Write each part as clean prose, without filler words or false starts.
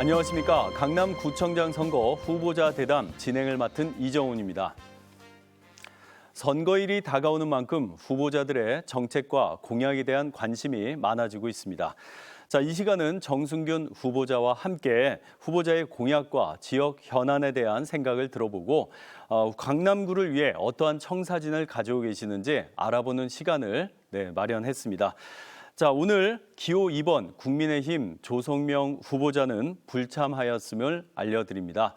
안녕하십니까. 강남구청장 선거 후보자 대담 진행을 맡은 이정훈입니다. 선거일이 다가오는 만큼 후보자들의 정책과 공약에 대한 관심이 많아지고 있습니다. 자, 이 시간은 정순균 후보자와 함께 후보자의 공약과 지역 현안에 대한 생각을 들어보고 강남구를 위해 어떠한 청사진을 가지고 계시는지 알아보는 시간을 마련했습니다. 자, 오늘 기호 2번 국민의힘 조성명 후보자는 불참하였음을 알려드립니다.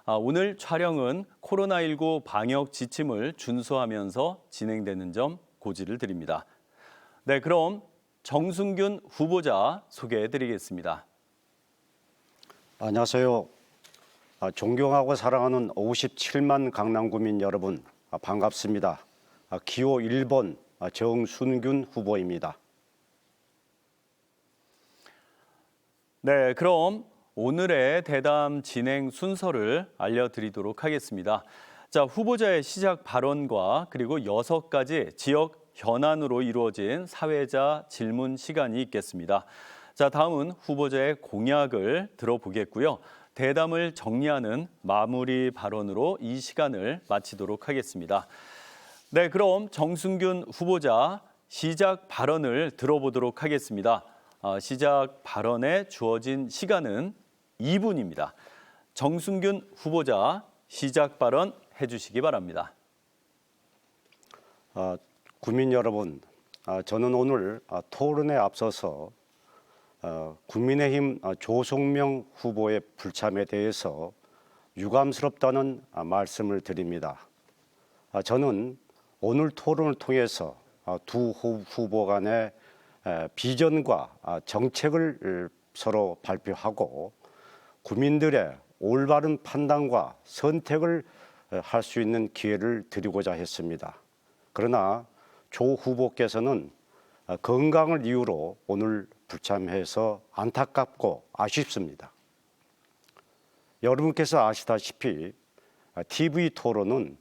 오늘 촬영은 코로나19 방역 지침을 준수하면서 진행되는 점 고지를 드립니다. 네, 그럼 정순균 후보자 소개해드리겠습니다. 안녕하세요. 존경하고 사랑하는 57만 강남구민 여러분, 반갑습니다. 기호 1번 정순균 후보입니다. 네, 그럼 오늘의 대담 진행 순서를 알려드리도록 하겠습니다. 자, 후보자의 시작 발언과 그리고 6가지 지역 현안으로 이루어진 사회자 질문 시간이 있겠습니다. 자, 다음은 후보자의 공약을 들어보겠고요. 대담을 정리하는 마무리 발언으로 이 시간을 마치도록 하겠습니다. 네, 그럼 정순균 후보자 시작 발언을 들어보도록 하겠습니다. 시작 발언에 주어진 시간은 2분입니다. 정순균 후보자 시작 발언 해주시기 바랍니다. 국민 여러분, 저는 오늘 토론에 앞서서 국민의힘 조성명 후보의 불참에 대해서 유감스럽다는 말씀을 드립니다. 저는 오늘 토론을 통해서 두 후보 간의 비전과 정책을 서로 발표하고 국민들의 올바른 판단과 선택을 할 수 있는 기회를 드리고자 했습니다. 그러나 조 후보께서는 건강을 이유로 오늘 불참해서 안타깝고 아쉽습니다. 여러분께서 아시다시피 TV 토론은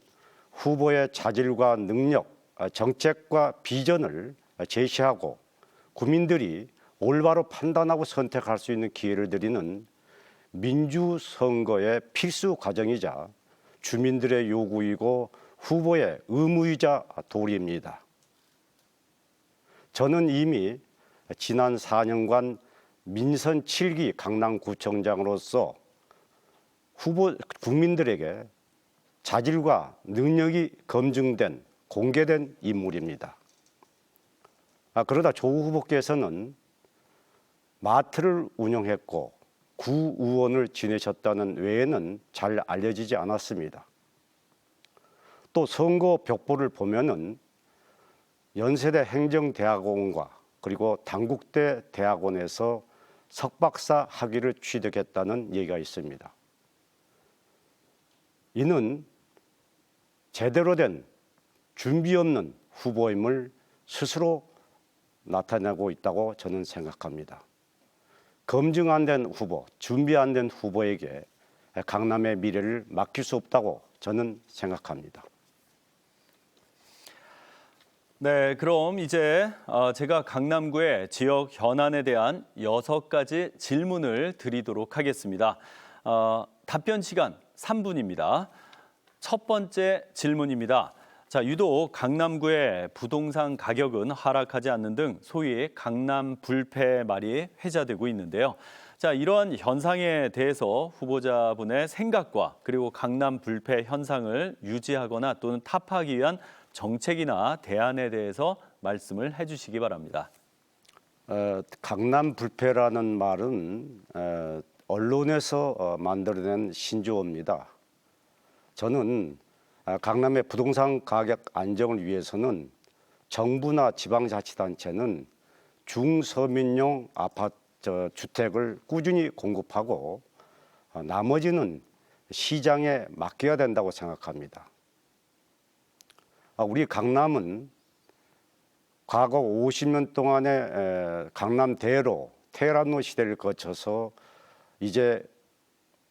후보의 자질과 능력, 정책과 비전을 제시하고 국민들이 올바로 판단하고 선택할 수 있는 기회를 드리는 민주선거의 필수 과정이자 주민들의 요구이고 후보의 의무이자 도리입니다. 저는 이미 지난 4년간 민선 7기 강남구청장으로서 국민들에게 자질과 능력이 검증된 공개된 인물입니다. 그러다 조 후보께서는 마트를 운영했고 구의원을 지내셨다는 외에는 잘 알려지지 않았습니다. 또 선거 벽보를 보면은 연세대 행정대학원과 그리고 단국대 대학원에서 석박사 학위를 취득했다는 얘기가 있습니다. 이는 제대로 된 준비 없는 후보임을 스스로 나타내고 있다고 저는 생각합니다. 검증 안 된 후보, 준비 안 된 후보에게 강남의 미래를 맡길 수 없다고 저는 생각합니다. 네, 그럼 이제 제가 강남구의 지역 현안에 대한 6가지 질문을 드리도록 하겠습니다. 답변 시간 3분입니다. 첫 번째 질문입니다. 자, 유독 강남구의 부동산 가격은 하락하지 않는 등 소위 강남 불패 말이 회자되고 있는데요. 자, 이러한 현상에 대해서 후보자분의 생각과 그리고 강남 불패 현상을 유지하거나 또는 타파하기 위한 정책이나 대안에 대해서 말씀을 해주시기 바랍니다. 강남 불패라는 말은 언론에서 만들어낸 신조어입니다. 저는 강남의 부동산 가격 안정을 위해서는 정부나 지방자치단체는 중서민용 아파트 주택을 꾸준히 공급하고 나머지는 시장에 맡겨야 된다고 생각합니다. 우리 강남은 과거 50년 동안의 강남대로 테헤란로 시대를 거쳐서 이제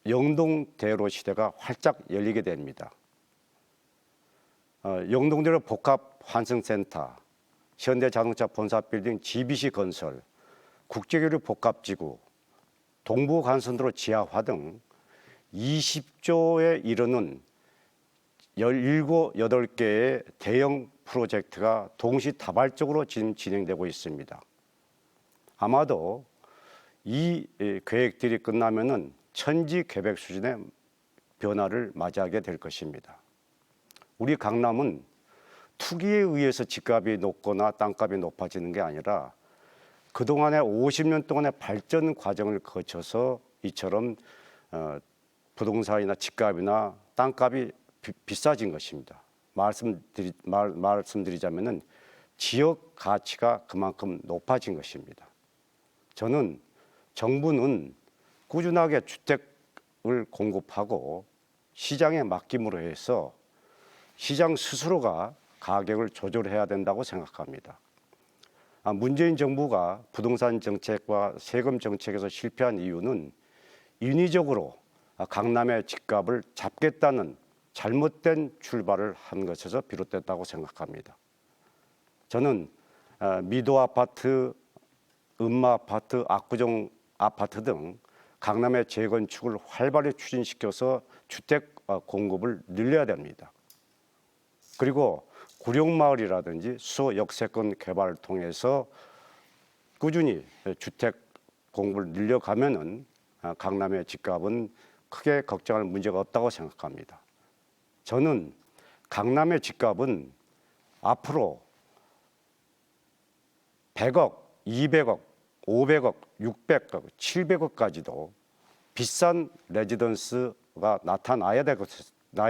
영동대로 시대가 활짝 열리게 됩니다. 영동대로 복합환승센터, 현대자동차 본사빌딩 GBC 건설, 국제교류 복합지구, 동부 간선도로 지하화 등 20조에 이르는 17, 8개의 대형 프로젝트가 동시다발적으로 지금 진행되고 있습니다. 아마도 이 계획들이 끝나면은 천지 계획 수준의 변화를 맞이하게 될 것입니다. 우리 강남은 투기에 의해서 집값이 높거나 땅값이 높아지는 게 아니라 그동안의 50년 동안의 발전 과정을 거쳐서 이처럼 부동산이나 집값이나 땅값이 비싸진 것입니다. 말씀드리자면은 지역 가치가 그만큼 높아진 것입니다. 저는 정부는 꾸준하게 주택을 공급하고 시장에 맡김으로 해서 시장 스스로가 가격을 조절해야 된다고 생각합니다. 문재인 정부가 부동산 정책과 세금 정책에서 실패한 이유는 인위적으로 강남의 집값을 잡겠다는 잘못된 출발을 한 것에서 비롯됐다고 생각합니다. 저는 미도 아파트, 음마 아파트, 압구정 아파트 등 강남의 재건축을 활발히 추진시켜서 주택 공급을 늘려야 됩니다. 그리고 구룡마을이라든지 수역세권 개발을 통해서 꾸준히 주택 공급을 늘려가면은 강남의 집값은 크게 걱정할 문제가 없다고 생각합니다. 저는 강남의 집값은 앞으로 100억, 200억, 500억, 600억, 700억까지도 비싼 레지던스가 나타나야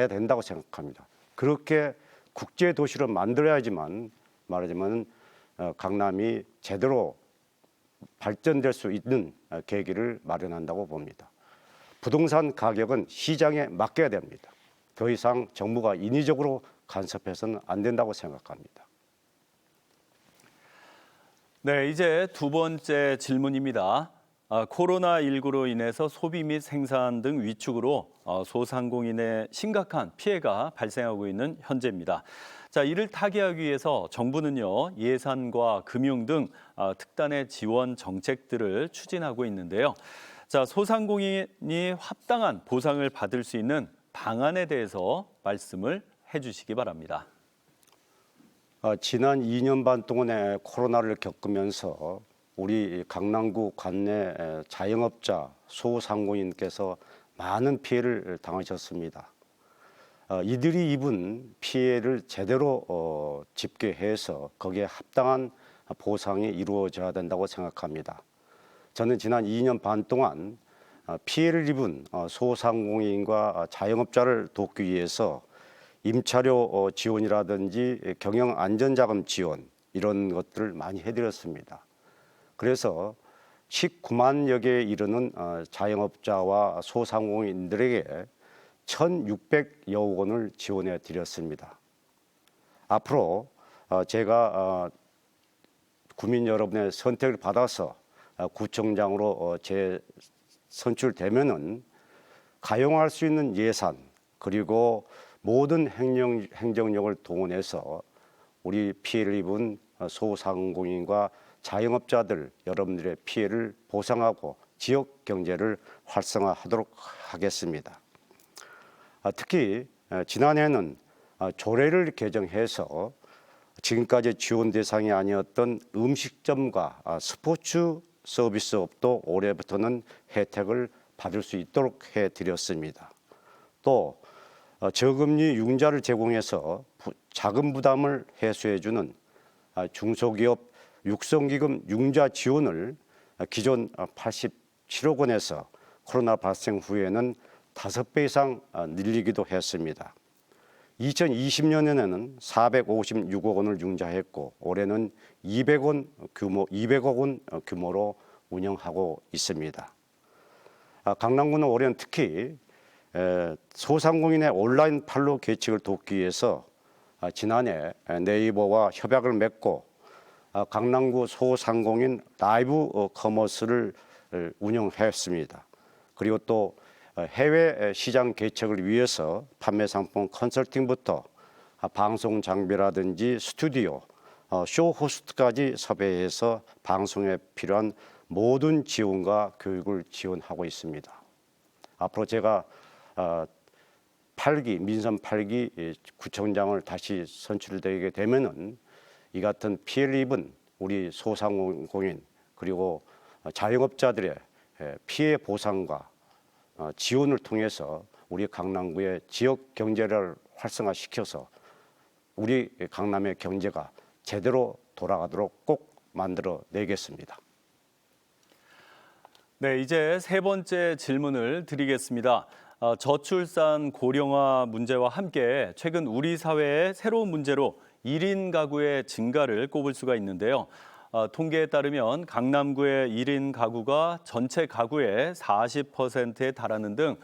된다고 생각합니다. 그렇게 국제 도시로 만들어야지만 말하자면 강남이 제대로 발전될 수 있는 계기를 마련한다고 봅니다. 부동산 가격은 시장에 맡겨야 됩니다. 더 이상 정부가 인위적으로 간섭해서는 안 된다고 생각합니다. 네, 이제 두 번째 질문입니다. 코로나19로 인해서 소비 및 생산 등 위축으로 소상공인의 심각한 피해가 발생하고 있는 현재입니다. 자, 이를 타개하기 위해서 정부는요, 예산과 금융 등 특단의 지원 정책들을 추진하고 있는데요. 자, 소상공인이 합당한 보상을 받을 수 있는 방안에 대해서 말씀을 해주시기 바랍니다. 지난 2년 반 동안의 코로나를 겪으면서 우리 강남구 관내 자영업자, 소상공인께서 많은 피해를 당하셨습니다. 이들이 입은 피해를 제대로 집계해서 거기에 합당한 보상이 이루어져야 된다고 생각합니다. 저는 지난 2년 반 동안 피해를 입은 소상공인과 자영업자를 돕기 위해서 임차료 지원이라든지 경영안전자금 지원 이런 것들을 많이 해드렸습니다. 그래서 19만여 개에 이르는 자영업자와 소상공인들에게 1,600여억 원을 지원해 드렸습니다. 앞으로 제가 국민 여러분의 선택을 받아서 구청장으로 선출되면은 가용할 수 있는 예산 그리고 모든 행정력을 동원해서 우리 피해를 입은 소상공인과 자영업자들 여러분들의 피해를 보상하고 지역 경제를 활성화하도록 하겠습니다. 특히 지난해는 조례를 개정해서 지금까지 지원 대상이 아니었던 음식점과 스포츠 서비스업도 올해부터는 혜택을 받을 수 있도록 해드렸습니다. 또 저금리 융자를 제공해서 자금 부담을 해소해주는 중소기업 육성기금 융자 지원을 기존 87억 원에서 코로나 발생 후에는 5배 이상 늘리기도 했습니다. 2020년에는 456억 원을 융자했고 올해는 200억 원 규모로 운영하고 있습니다. 강남구는 올해는 특히 소상공인의 온라인 판로 개척을 돕기 위해서 지난해 네이버와 협약을 맺고 강남구 소상공인 라이브 커머스를 운영했습니다. 그리고 또 해외 시장 개척을 위해서 판매 상품 컨설팅부터 방송 장비라든지 스튜디오, 쇼 호스트까지 섭외해서 방송에 필요한 모든 지원과 교육을 지원하고 있습니다. 앞으로 제가 8기 민선 8기 구청장을 다시 선출되게 되면은 이 같은 피해를 입은 우리 소상공인 그리고 자영업자들의 피해 보상과 지원을 통해서 우리 강남구의 지역 경제를 활성화시켜서 우리 강남의 경제가 제대로 돌아가도록 꼭 만들어 내겠습니다. 네, 이제 세 번째 질문을 드리겠습니다. 저출산 고령화 문제와 함께 최근 우리 사회의 새로운 문제로 1인 가구의 증가를 꼽을 수가 있는데요. 통계에 따르면 강남구의 1인 가구가 전체 가구의 40%에 달하는 등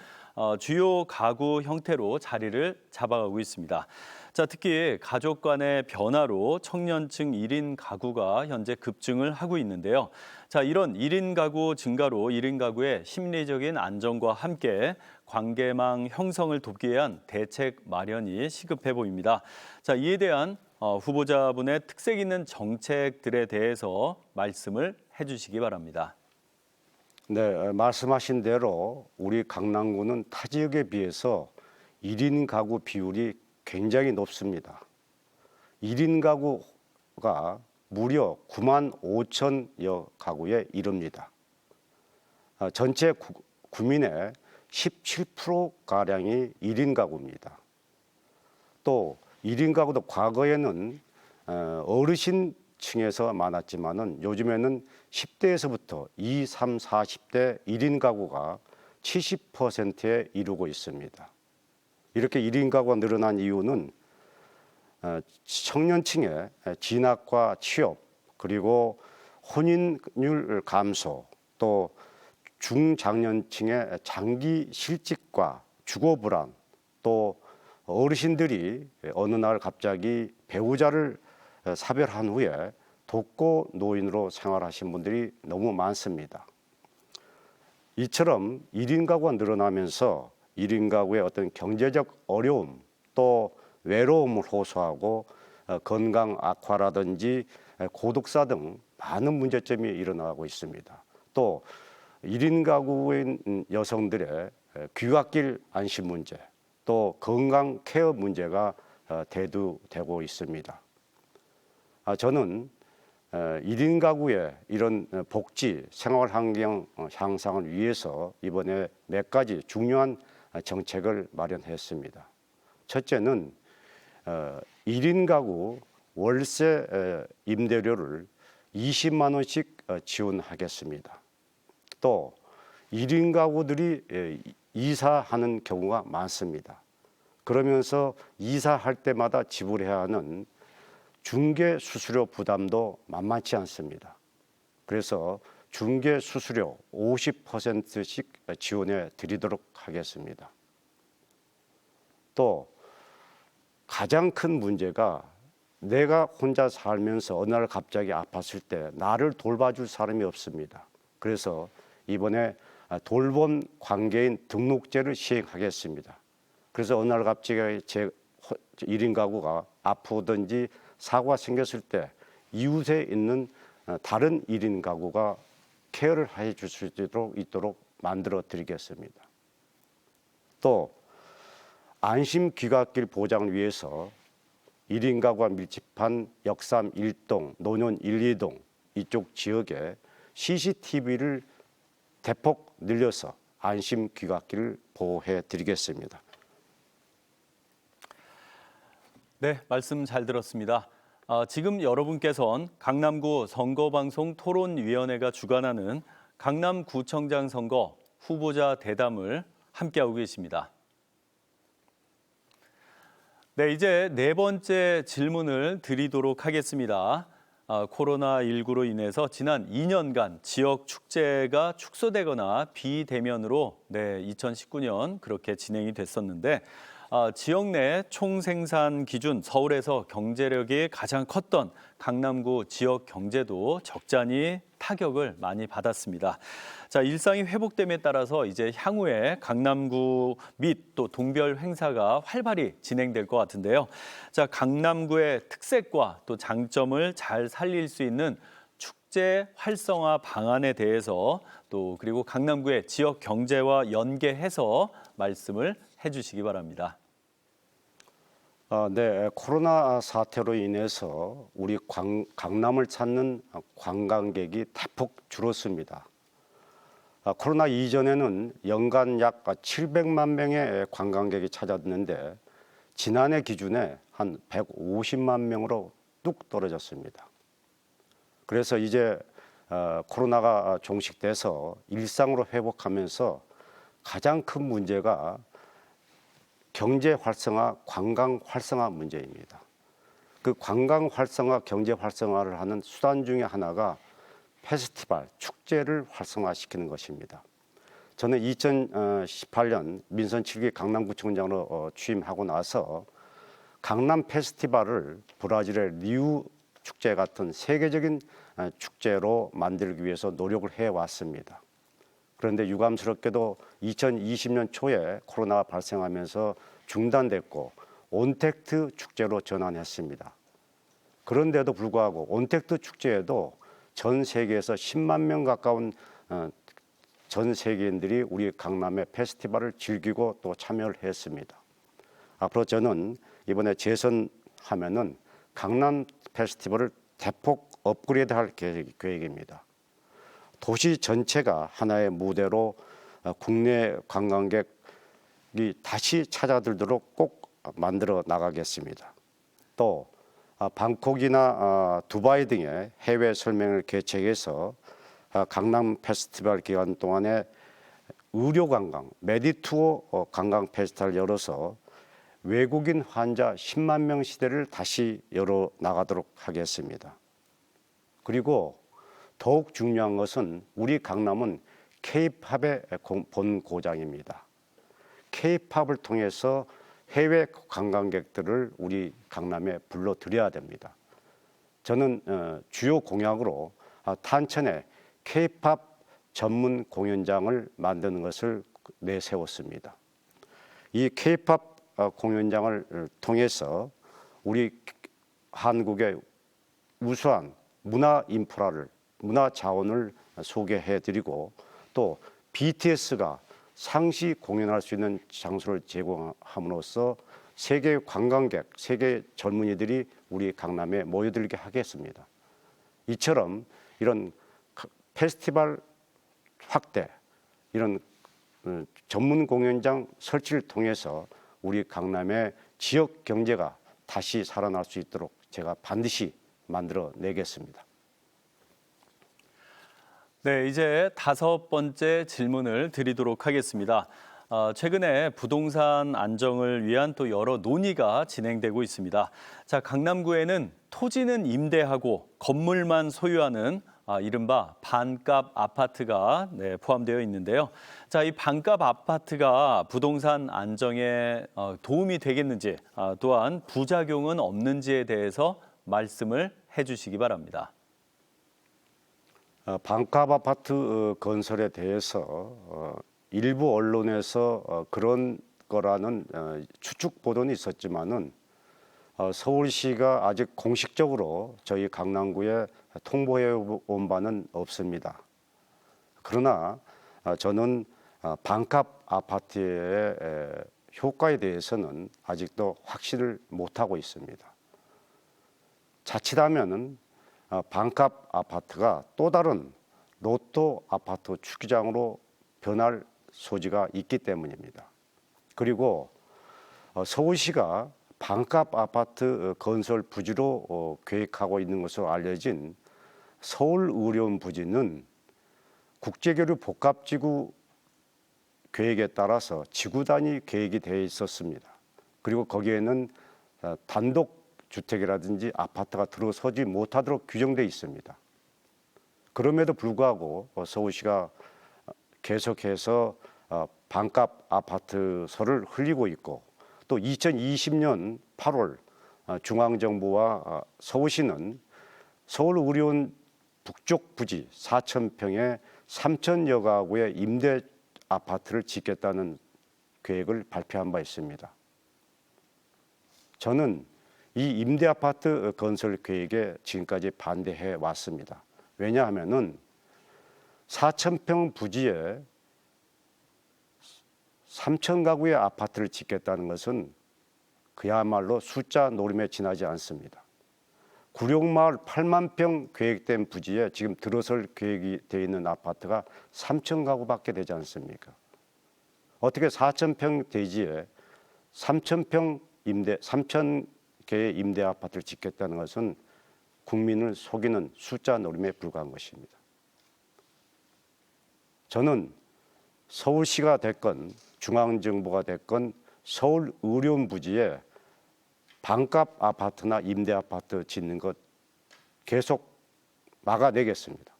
주요 가구 형태로 자리를 잡아가고 있습니다. 자, 특히 가족 간의 변화로 청년층 1인 가구가 현재 급증을 하고 있는데요. 자, 이런 1인 가구 증가로 1인 가구의 심리적인 안정과 함께 관계망 형성을 돕기 위한 대책 마련이 시급해 보입니다. 자, 이에 대한 후보자분의 특색 있는 정책들에 대해서 말씀을 해주시기 바랍니다. 네, 말씀하신 대로 우리 강남구는 타 지역에 비해서 1인 가구 비율이 굉장히 높습니다. 1인 가구가 무려 9만 5천여 가구에 이릅니다. 전체 구민의 17%가량이 1인 가구입니다. 또 1인 가구도 과거에는 어르신층에서 많았지만은 요즘에는 10대에서부터 20, 30, 40대 1인 가구가 70%에 이르고 있습니다. 이렇게 1인 가구가 늘어난 이유는 청년층의 진학과 취업 그리고 혼인율 감소 또 중장년층의 장기 실직과 주거 불안 또 어르신들이 어느 날 갑자기 배우자를 사별한 후에 독거 노인으로 생활하신 분들이 너무 많습니다. 이처럼 1인 가구가 늘어나면서 1인 가구의 어떤 경제적 어려움 또 외로움을 호소하고 건강 악화라든지 고독사 등 많은 문제점이 일어나고 있습니다. 또 1인 가구인 여성들의 귀갓길 안심 문제 또 건강 케어 문제가 대두되고 있습니다. 저는 1인 가구의 이런 복지, 생활 환경 향상을 위해서 이번에 몇 가지 중요한 정책을 마련했습니다. 첫째는 1인 가구 월세 임대료를 20만 원씩 지원하겠습니다. 또 1인 가구들이 이사하는 경우가 많습니다. 그러면서 이사할 때마다 지불해야 하는 중개 수수료 부담도 만만치 않습니다. 그래서 중개 수수료 50%씩 지원해 드리도록 하겠습니다. 또 가장 큰 문제가 내가 혼자 살면서 어느 날 갑자기 아팠을 때 나를 돌봐줄 사람이 없습니다. 그래서 이번에 돌봄 관계인 등록제를 시행하겠습니다. 그래서 어느 날 갑자기 제 1인 가구가 아프든지 사고가 생겼을 때 이웃에 있는 다른 1인 가구가 케어를 해줄 수 있도록 만들어 드리겠습니다. 또 안심 귀갓길 보장을 위해서 1인 가구가 밀집한 역삼 1동, 논현 1, 2동 이쪽 지역에 CCTV를 대폭 늘려서 안심 귀갓길을 보호해 드리겠습니다. 네, 말씀 잘 들었습니다. 지금 여러분께서는 강남구 선거방송 토론위원회가 주관하는 강남구청장 선거 후보자 대담을 함께하고 계십니다. 네, 이제 네 번째 질문을 드리도록 하겠습니다. 코로나19로 인해서 지난 2년간 지역 축제가 축소되거나 비대면으로 2019년 그렇게 진행이 됐었는데 지역 내 총생산 기준 서울에서 경제력이 가장 컸던 강남구 지역 경제도 적잖이 타격을 많이 받았습니다. 자, 일상이 회복됨에 따라서 이제 향후에 강남구 및 또 동별 행사가 활발히 진행될 것 같은데요. 자, 강남구의 특색과 또 장점을 잘 살릴 수 있는 축제 활성화 방안에 대해서 또 그리고 강남구의 지역 경제와 연계해서 말씀을 해주시기 바랍니다. 네, 코로나 사태로 인해서 우리 강남을 찾는 관광객이 대폭 줄었습니다. 코로나 이전에는 연간 약 700만 명의 관광객이 찾았는데 지난해 기준에 한 150만 명으로 뚝 떨어졌습니다. 그래서 이제 코로나가 종식돼서 일상으로 회복하면서 가장 큰 문제가 경제 활성화, 관광 활성화 문제입니다. 그 관광 활성화, 경제 활성화를 하는 수단 중에 하나가 페스티벌, 축제를 활성화시키는 것입니다. 저는 2018년 민선 7기 강남구청장으로 취임하고 나서 강남 페스티벌을 브라질의 리우 축제 같은 세계적인 축제로 만들기 위해서 노력을 해왔습니다. 그런데 유감스럽게도 2020년 초에 코로나가 발생하면서 중단됐고 온택트 축제로 전환했습니다. 그런데도 불구하고 온택트 축제에도 전 세계에서 10만 명 가까운 전 세계인들이 우리 강남의 페스티벌을 즐기고 또 참여를 했습니다. 앞으로 저는 이번에 재선하면은 강남 페스티벌을 대폭 업그레이드할 계획입니다. 도시 전체가 하나의 무대로 국내 관광객이 다시 찾아들도록 꼭 만들어 나가겠습니다. 또 방콕이나 두바이 등의 해외 설명을 개최해서 강남 페스티벌 기간 동안에 의료 관광, 메디투어 관광 페스티벌을 열어서 외국인 환자 10만 명 시대를 다시 열어 나가도록 하겠습니다. 그리고 더욱 중요한 것은 우리 강남은 K-팝의 본고장입니다. K-팝을 통해서 해외 관광객들을 우리 강남에 불러들여야 됩니다. 저는 주요 공약으로 탄천에 K-팝 전문 공연장을 만드는 것을 내세웠습니다. 이 K-팝 공연장을 통해서 우리 한국의 우수한 문화 인프라를, 문화 자원을 소개해드리고 또 BTS가 상시 공연할 수 있는 장소를 제공함으로써 세계 관광객, 세계 젊은이들이 우리 강남에 모여들게 하겠습니다. 이처럼 이런 페스티벌 확대, 이런 전문 공연장 설치를 통해서 우리 강남의 지역 경제가 다시 살아날 수 있도록 제가 반드시 만들어 내겠습니다. 네, 이제 5번째 질문을 드리도록 하겠습니다. 최근에 부동산 안정을 위한 또 여러 논의가 진행되고 있습니다. 자, 강남구에는 토지는 임대하고 건물만 소유하는 이른바 반값 아파트가 포함되어 있는데요. 자, 이 반값 아파트가 부동산 안정에 도움이 되겠는지, 또한 부작용은 없는지에 대해서 말씀을 해주시기 바랍니다. 반값 아파트 건설에 대해서 일부 언론에서 그런 거라는 추측 보도는 있었지만은 서울시가 아직 공식적으로 저희 강남구에 통보해 온 바는 없습니다. 그러나 저는 반값 아파트의 효과에 대해서는 아직도 확신을 못하고 있습니다. 자칫하면은 반값 아파트가 또 다른 로또 아파트 투기장으로 변할 소지가 있기 때문입니다. 그리고 서울시가 반값 아파트 건설 부지로 계획하고 있는 것으로 알려진 서울의료원 부지는 국제교류 복합지구 계획에 따라서 지구 단위 계획이 되어 있었습니다. 그리고 거기에는 단독 주택이라든지 아파트가 들어서지 못하도록 규정되어 있습니다. 그럼에도 불구하고 서울시가 계속해서 반값 아파트설을 흘리고 있고 또 2020년 8월 중앙정부와 서울시는 서울의료원 북쪽 부지 4,000평에 3,000여 가구의 임대 아파트를 짓겠다는 계획을 발표한 바 있습니다. 저는 이 임대 아파트 건설 계획에 지금까지 반대해 왔습니다. 왜냐하면은 4,000평 부지에 3,000가구의 아파트를 짓겠다는 것은 그야말로 숫자 노림에 지나지 않습니다. 구룡마을 8만 평 계획된 부지에 지금 들어설 계획이 되어 있는 아파트가 3,000가구밖에 되지 않습니까? 어떻게 4,000평 대지에 3,000평 임대, 3,000개의 임대 아파트를 짓겠다는 것은 국민을 속이는 숫자 노림에 불과한 것입니다. 저는 서울시가 됐건 중앙정부가 됐건 서울 의료원 부지에 반값 아파트나 임대 아파트 짓는 것 계속 막아내겠습니다.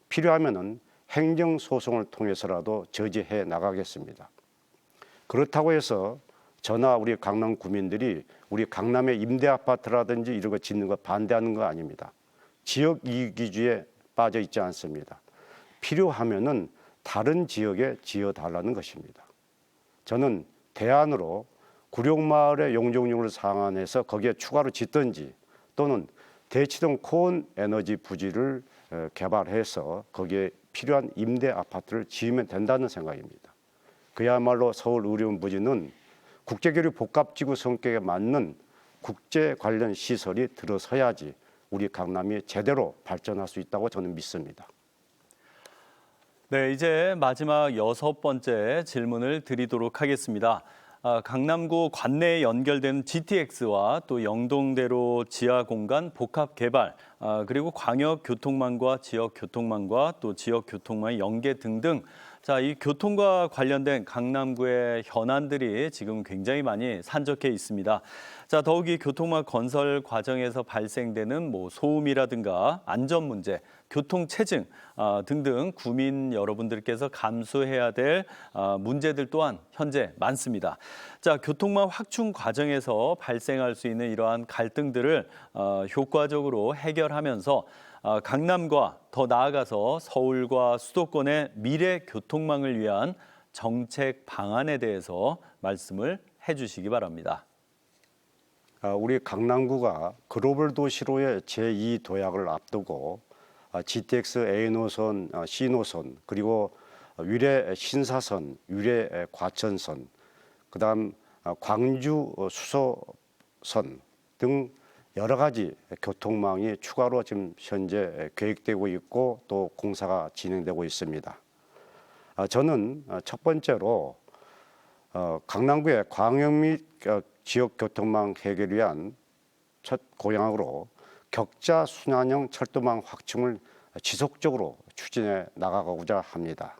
필요하면은 행정소송을 통해서라도 저지해 나가겠습니다. 그렇다고 해서 저나 우리 강남 구민들이 우리 강남의 임대 아파트라든지 이런 거 짓는 거 반대하는 거 아닙니다. 지역 이기주의에 빠져 있지 않습니다. 필요하면은 다른 지역에 지어달라는 것입니다. 저는 대안으로 구룡마을의 용적률을 상환해서 거기에 추가로 짓든지 또는 대치동 코온 에너지 부지를 개발해서 거기에 필요한 임대 아파트를 지으면 된다는 생각입니다. 그야말로 서울 의료원 부지는 국제교류 복합지구 성격에 맞는 국제 관련 시설이 들어서야지 우리 강남이 제대로 발전할 수 있다고 저는 믿습니다. 네, 이제 마지막 6번째 질문을 드리도록 하겠습니다. 강남구 관내에 연결된 GTX와 또 영동대로 지하 공간 복합 개발, 그리고 광역 교통망과 지역 교통망과 또 지역 교통망의 연계 등등. 자, 이 교통과 관련된 강남구의 현안들이 지금 굉장히 많이 산적해 있습니다. 자, 더욱이 교통망 건설 과정에서 발생되는 소음이라든가 안전 문제, 교통 체증 등등 구민 여러분들께서 감수해야 될 문제들 또한 현재 많습니다. 자, 교통망 확충 과정에서 발생할 수 있는 이러한 갈등들을 효과적으로 해결하면서 강남과 더 나아가서 서울과 수도권의 미래 교통망을 위한 정책 방안에 대해서 말씀을 해주시기 바랍니다. 우리 강남구가 글로벌 도시로의 제2 도약을 앞두고 GTX A 노선, C 노선, 그리고 위례 신사선, 위례 과천선, 그다음 광주 수서선 등 여러 가지 교통망이 추가로 지금 현재 계획되고 있고 또 공사가 진행되고 있습니다. 저는 첫 번째로 강남구의 광역 및 지역 교통망 해결을 위한 첫 공약으로 격자 순환형 철도망 확충을 지속적으로 추진해 나가고자 합니다.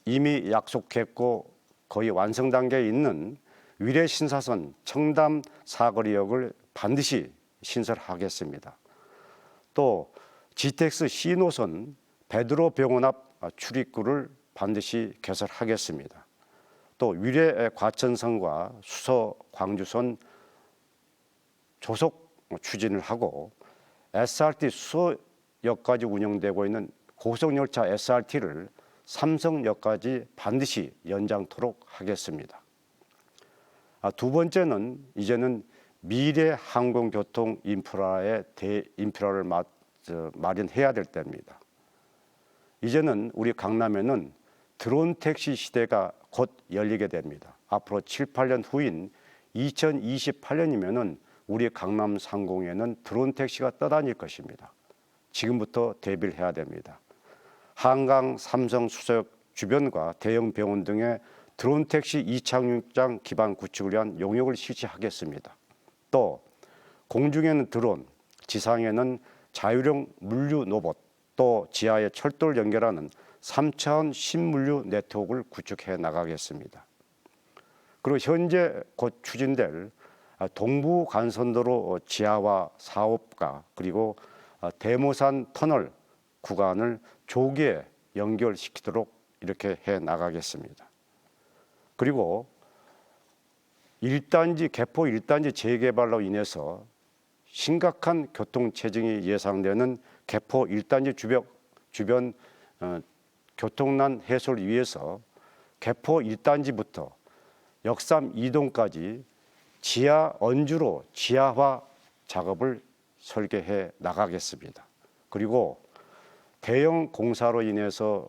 이미 약속했고 거의 완성 단계에 있는 위례 신사선 청담 사거리역을 반드시 신설하겠습니다. 또 GTX C 노선 베드로 병원 앞 출입구를 반드시 개설하겠습니다. 또 위례 과천선과 수서 광주선 조속 추진을 하고 SRT 수서역까지 운영되고 있는 고속열차 SRT를 삼성역까지 반드시 연장토록 하겠습니다. 두 번째는 이제는 미래 항공교통 인프라의 대인프라를 마련해야 될 때입니다. 이제는 우리 강남에는 드론 택시 시대가 곧 열리게 됩니다. 앞으로 7, 8년 후인 2028년이면은 우리 강남 상공에는 드론 택시가 떠다닐 것입니다. 지금부터 대비를 해야 됩니다. 한강 삼성 수서역 주변과 대형 병원 등의 드론 택시 이착륙장 기반 구축을 위한 용역을 실시하겠습니다. 또 공중에는 드론, 지상에는 자율형 물류 로봇, 또 지하에 철도를 연결하는 3차원 신물류 네트워크를 구축해 나가겠습니다. 그리고 현재 곧 추진될 동부 간선도로 지하화 사업과 그리고 대모산 터널 구간을 조기에 연결시키도록 이렇게 해 나가겠습니다. 그리고 1단지 개포 1단지 재개발로 인해서 심각한 교통 체증이 예상되는 개포 1단지 주변 교통난 해소를 위해서 개포 1단지부터 역삼 2동까지 지하 언주로 지하화 작업을 설계해 나가겠습니다. 그리고 대형 공사로 인해서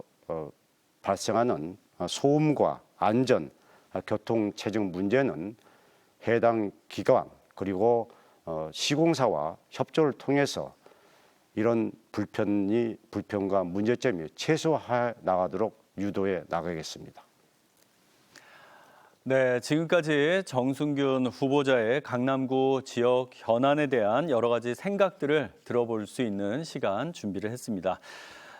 발생하는 소음과 안전, 교통 체증 문제는 해당 기관 그리고 시공사와 협조를 통해서 이런 불편과 문제점이 최소화해 나가도록 유도해 나가겠습니다. 네, 지금까지 정순균 후보자의 강남구 지역 현안에 대한 여러 가지 생각들을 들어볼 수 있는 시간 준비를 했습니다.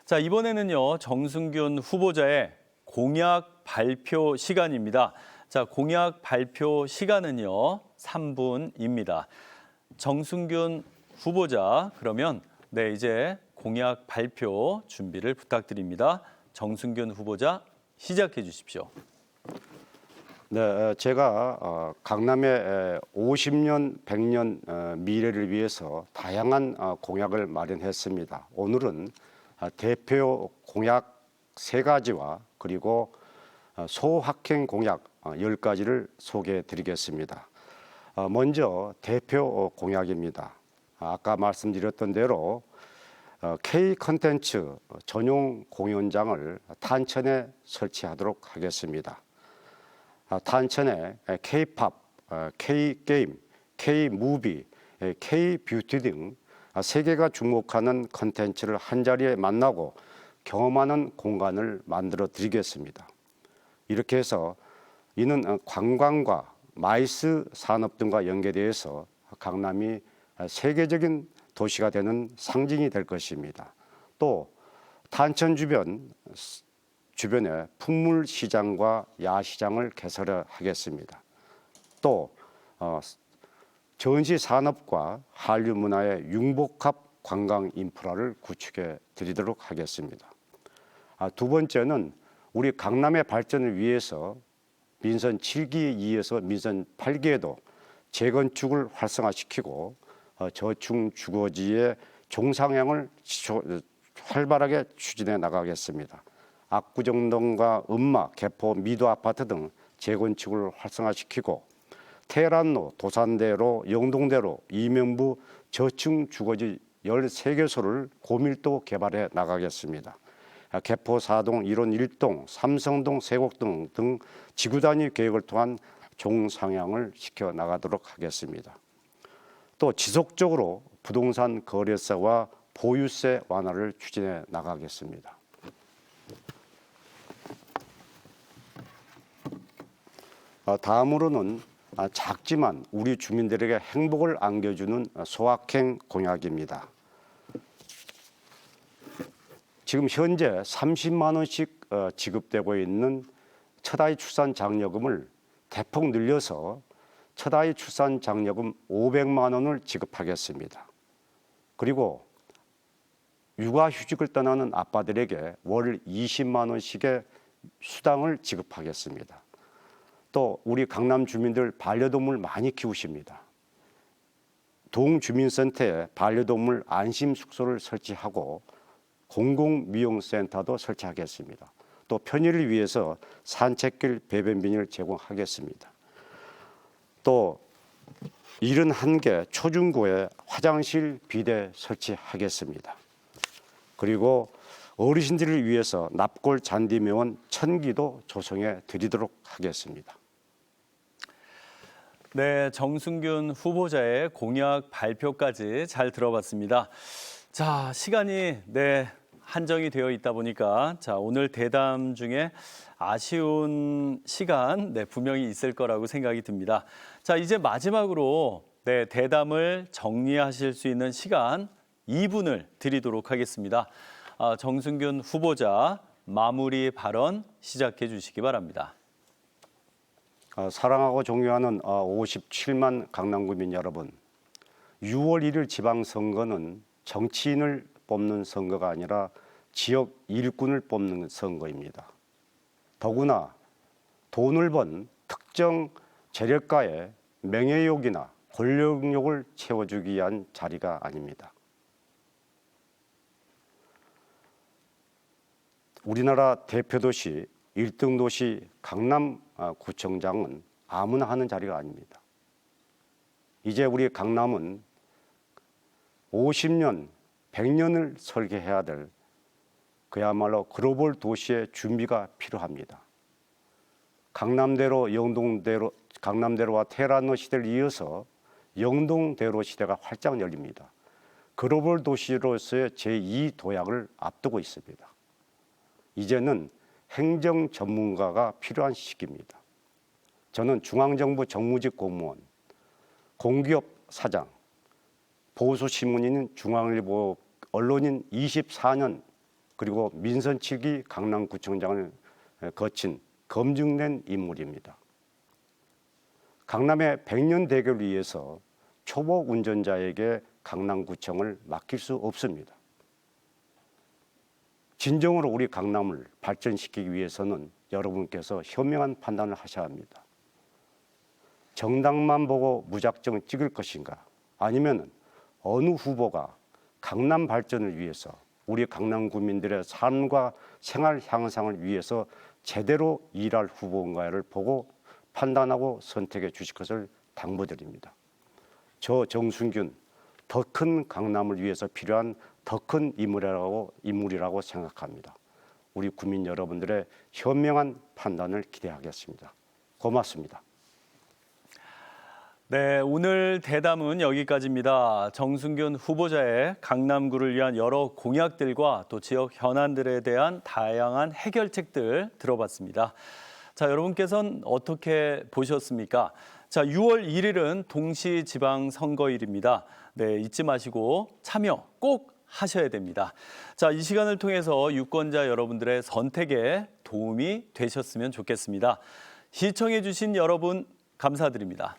자, 이번에는요, 정순균 후보자의 공약 발표 시간입니다. 자, 공약 발표 시간은요, 3분입니다. 정순균 후보자, 그러면 네, 이제 공약 발표 준비를 부탁드립니다. 정순균 후보자, 시작해 주십시오. 네, 제가 강남의 50년, 100년 미래를 위해서 다양한 공약을 마련했습니다. 오늘은 대표 공약 3가지와 그리고 소확행 공약 10가지를 소개해 드리겠습니다. 먼저 대표 공약입니다. 아까 말씀드렸던 대로 K 컨텐츠 전용 공연장을 탄천에 설치하도록 하겠습니다. 탄천에 K-팝, K-게임, K-무비, K-뷰티 등 세계가 주목하는 컨텐츠를 한자리에 만나고 경험하는 공간을 만들어 드리겠습니다. 이렇게 해서 이는 관광과 마이스 산업 등과 연계되어서 강남이 세계적인 도시가 되는 상징이 될 것입니다. 또 탄천 주변에 풍물 시장과 야시장을 개설하겠습니다. 또 전시 산업과 한류 문화의 융복합 관광 인프라를 구축해 드리도록 하겠습니다. 두 번째는 우리 강남의 발전을 위해서 민선 7기에 이어서 민선 8기에도 재건축을 활성화시키고 저층 주거지의 종상향을 활발하게 추진해 나가겠습니다. 압구정동과 음마, 개포, 미도 아파트 등 재건축을 활성화시키고 테란로, 도산대로, 영동대로, 이명부 저층 주거지 13개소를 고밀도 개발해 나가겠습니다. 개포 4동, 1원 1동, 삼성동, 세곡동 등 지구 단위 계획을 통한 종상향을 시켜 나가도록 하겠습니다. 또 지속적으로 부동산 거래세와 보유세 완화를 추진해 나가겠습니다. 다음으로는 작지만 우리 주민들에게 행복을 안겨주는 소확행 공약입니다. 지금 현재 30만 원씩 지급되고 있는 첫아이 출산 장려금을 대폭 늘려서 첫아이 출산 장려금 500만 원을 지급하겠습니다. 그리고 육아휴직을 떠나는 아빠들에게 월 20만 원씩의 수당을 지급하겠습니다. 또 우리 강남 주민들 반려동물 많이 키우십니다. 동주민센터에 반려동물 안심숙소를 설치하고 공공미용센터도 설치하겠습니다. 또 편의를 위해서 산책길 배변비닐 제공하겠습니다. 또 71개 초중고에 화장실 비대 설치하겠습니다. 그리고 어르신들을 위해서 납골 잔디묘원 1000기도 조성해 드리도록 하겠습니다. 네, 정순균 후보자의 공약 발표까지 잘 들어봤습니다. 자, 시간이 한정이 되어 있다 보니까 오늘 대담 중에 아쉬운 시간 분명히 있을 거라고 생각이 듭니다. 자, 이제 마지막으로 대담을 정리하실 수 있는 시간 2분을 드리도록 하겠습니다. 정순균 후보자 마무리 발언 시작해 주시기 바랍니다. 사랑하고 존경하는 57만 강남구민 여러분, 6월 1일 지방선거는 정치인을 뽑는 선거가 아니라 지역 일꾼을 뽑는 선거입니다. 더구나 돈을 번 특정 재력가의 명예욕이나 권력욕을 채워주기 위한 자리가 아닙니다. 우리나라 대표도시 1등 도시 강남구청장은 아무나 하는 자리가 아닙니다. 이제 우리 강남은 50년, 100년을 설계해야 될 그야말로 글로벌 도시의 준비가 필요합니다. 강남대로, 영동대로, 강남대로와 테헤란로 시대를 이어서 영동대로 시대가 활짝 열립니다. 글로벌 도시로서의 제2 도약을 앞두고 있습니다. 이제는 행정 전문가가 필요한 시기입니다. 저는 중앙정부 정무직 공무원, 공기업 사장, 보수신문인 중앙일보 언론인 24년 그리고 민선 7기 강남구청장을 거친 검증된 인물입니다. 강남의 100년 대교를 위해서 초보 운전자에게 강남구청을 맡길 수 없습니다. 진정으로 우리 강남을 발전시키기 위해서는 여러분께서 현명한 판단을 하셔야 합니다. 정당만 보고 무작정 찍을 것인가? 아니면 어느 후보가 강남 발전을 위해서 우리 강남 구민들의 삶과 생활 향상을 위해서 제대로 일할 후보인가를 보고 판단하고 선택해 주실 것을 당부드립니다. 저 정순균 더 큰 강남을 위해서 필요한 더 큰 인물이라고 생각합니다. 우리 국민 여러분들의 현명한 판단을 기대하겠습니다. 고맙습니다. 네, 오늘 대담은 여기까지입니다. 정순균 후보자의 강남구를 위한 여러 공약들과 또 지역 현안들에 대한 다양한 해결책들 들어봤습니다. 자, 여러분께서는 어떻게 보셨습니까? 자, 6월 1일은 동시지방선거일입니다. 네, 잊지 마시고 참여 꼭 하셔야 됩니다. 자, 이 시간을 통해서 유권자 여러분들의 선택에 도움이 되셨으면 좋겠습니다. 시청해 주신 여러분 감사드립니다.